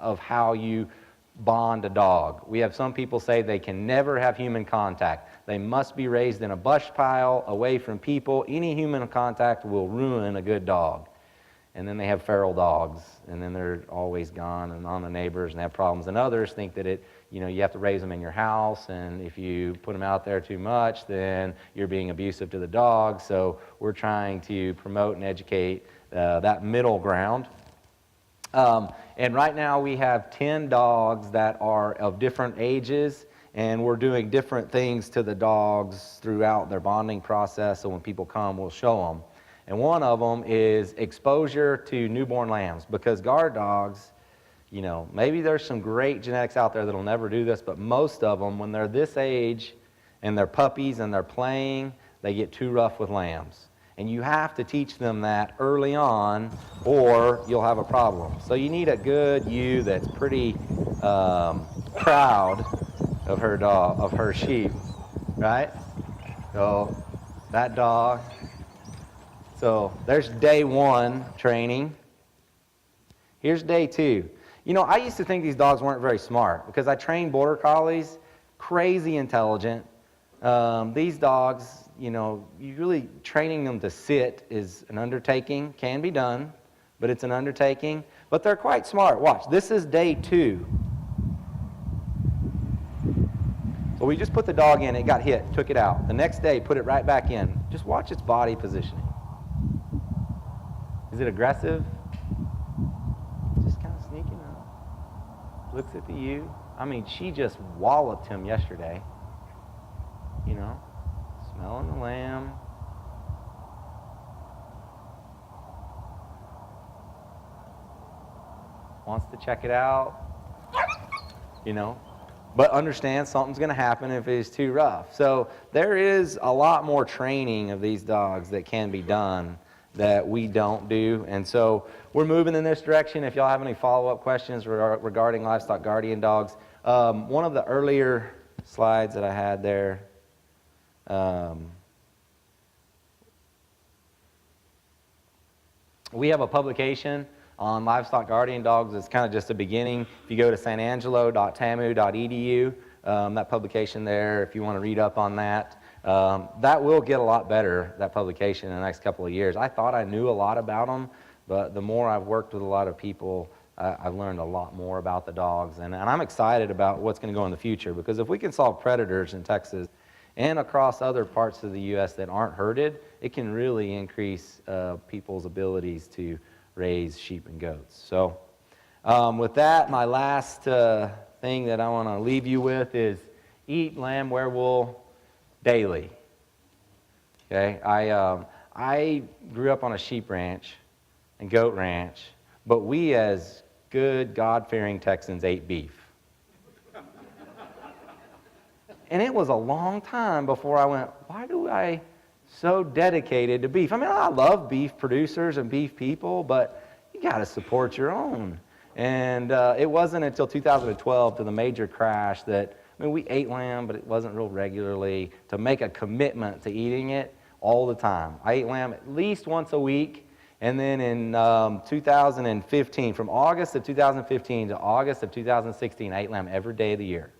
of how you bond a dog. We have some people say they can never have human contact. They must be raised in a brush pile, away from people. Any human contact will ruin a good dog. And then they have feral dogs, and then they're always gone and on the neighbors and have problems. And others think that you have to raise them in your house, and if you put them out there too much, then you're being abusive to the dog. So we're trying to promote and educate that middle ground. And right now we have 10 dogs that are of different ages, and we're doing different things to the dogs throughout their bonding process. So when people come, we'll show them. And one of them is exposure to newborn lambs, because guard dogs, you know, maybe there's some great genetics out there that'll never do this, but most of them, when they're this age and they're puppies and they're playing, they get too rough with lambs. And you have to teach them that early on, or you'll have a problem. So you need a good ewe that's pretty proud of her dog, of her sheep, right? So that dog. So there's day 1 training. Here's day 2. You know, I used to think these dogs weren't very smart, because I trained border collies, crazy intelligent. These dogs, you know, you really training them to sit is an undertaking. Can be done, but it's an undertaking. But they're quite smart. Watch, this is day 2. So we just put the dog in, it got hit, took it out. The next day, put it right back in. Just watch its body positioning. Is it aggressive? Just kind of sneaking up. Looks at the ewe. I mean, she just walloped him yesterday. You know, smelling the lamb. wants to check it out, but understand something's going to happen if it's too rough. So there is a lot more training of these dogs that can be done that we don't do. And so we're moving in this direction. If y'all have any follow-up questions regarding livestock guardian dogs, one of the earlier slides that I had there, we have a publication on livestock guardian dogs. It's kind of just a beginning. If you go to sanangelo.tamu.edu, that publication there, if you want to read up on that, that will get a lot better, that publication, in the next couple of years. I thought I knew a lot about them, but the more I've worked with a lot of people, I've learned a lot more about the dogs. And I'm excited about what's going to go in the future, because if we can solve predators in Texas and across other parts of the U.S. that aren't herded, it can really increase people's abilities to raise sheep and goats. So with that, my last thing that I want to leave you with is eat lamb, wear wool daily. Okay, I grew up on a sheep ranch and goat ranch, but we as good God-fearing Texans ate beef. And it was a long time before I went, why do I so dedicated to beef? I mean, I love beef producers and beef people, but you got to support your own. And it wasn't until 2012, to the major crash, that, we ate lamb, but it wasn't real regularly, to make a commitment to eating it all the time. I ate lamb at least once a week, and then in 2015, from August of 2015 to August of 2016, I ate lamb every day of the year.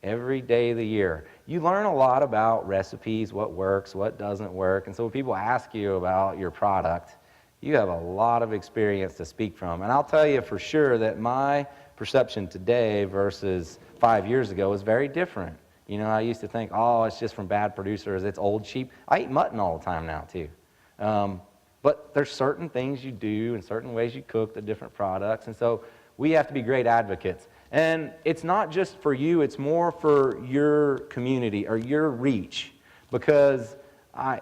Every day of the year. You learn a lot about recipes, what works, what doesn't work, and so when people ask you about your product, you have a lot of experience to speak from. And I'll tell you for sure that my perception today versus 5 years ago is very different. I used to think, oh, it's just from bad producers, it's old sheep. I eat mutton all the time now too. But there's certain things you do and certain ways you cook the different products, and so we have to be great advocates. And it's not just for you, it's more for your community or your reach, because I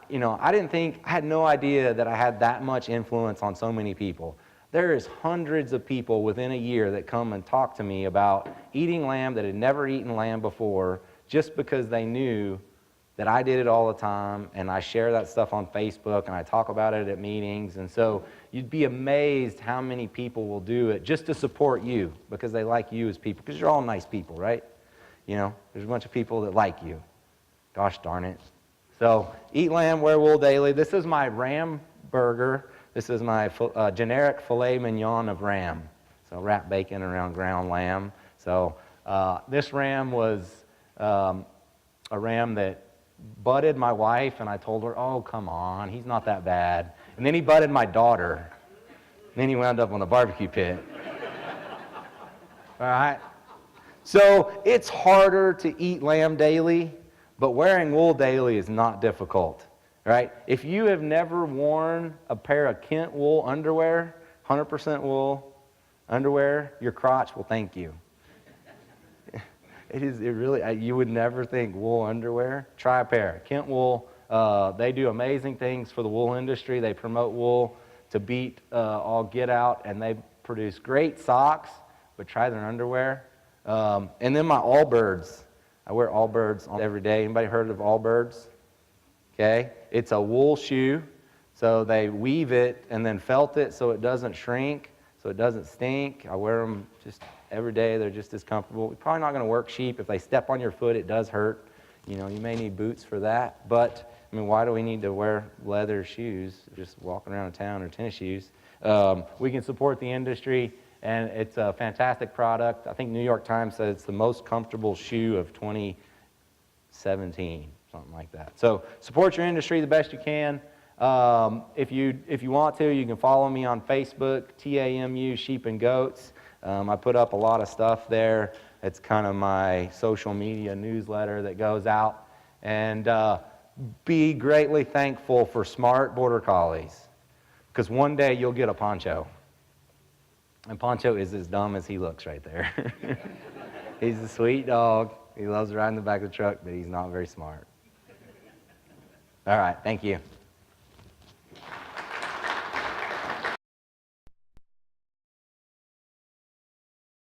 had no idea that I had that much influence on so many people. There is hundreds of people within a year that come and talk to me about eating lamb that had never eaten lamb before, just because they knew that I did it all the time, and I share that stuff on Facebook, and I talk about it at meetings. And so you'd be amazed how many people will do it just to support you, because they like you as people, because you're all nice people, right? There's a bunch of people that like you. Gosh darn it. So eat lamb, wear wool daily. This is my ram burger. This is my generic filet mignon of ram. So wrap bacon around ground lamb. So this ram was a ram that butted my wife, and I told her, oh, come on, he's not that bad. And then he butted my daughter. And then he wound up on the barbecue pit. All right? So it's harder to eat lamb daily, but wearing wool daily is not difficult, right? If you have never worn a pair of Kent wool underwear, 100% wool underwear, your crotch will thank you. It really, you would never think wool underwear. Try a pair. Kent wool, they do amazing things for the wool industry. They promote wool to beat all get out, and they produce great socks, but try their underwear. And then my Allbirds. I wear Allbirds every day. Anybody heard of Allbirds? Okay. It's a wool shoe. So they weave it and then felt it so it doesn't shrink, so it doesn't stink. I wear them just every day. They're just as comfortable. You're probably not going to work sheep. If they step on your foot, it does hurt. You may need boots for that. But, why do we need to wear leather shoes, just walking around town, or tennis shoes? We can support the industry, and it's a fantastic product. I think New York Times said it's the most comfortable shoe of 2017, something like that. So support your industry the best you can. If you want to, you can follow me on Facebook, TAMU Sheep and Goats. I put up a lot of stuff there. It's kind of my social media newsletter that goes out. And be greatly thankful for smart border collies, because one day you'll get a Poncho. And Poncho is as dumb as he looks right there. He's a sweet dog. He loves riding the back of the truck, but he's not very smart. All right, thank you.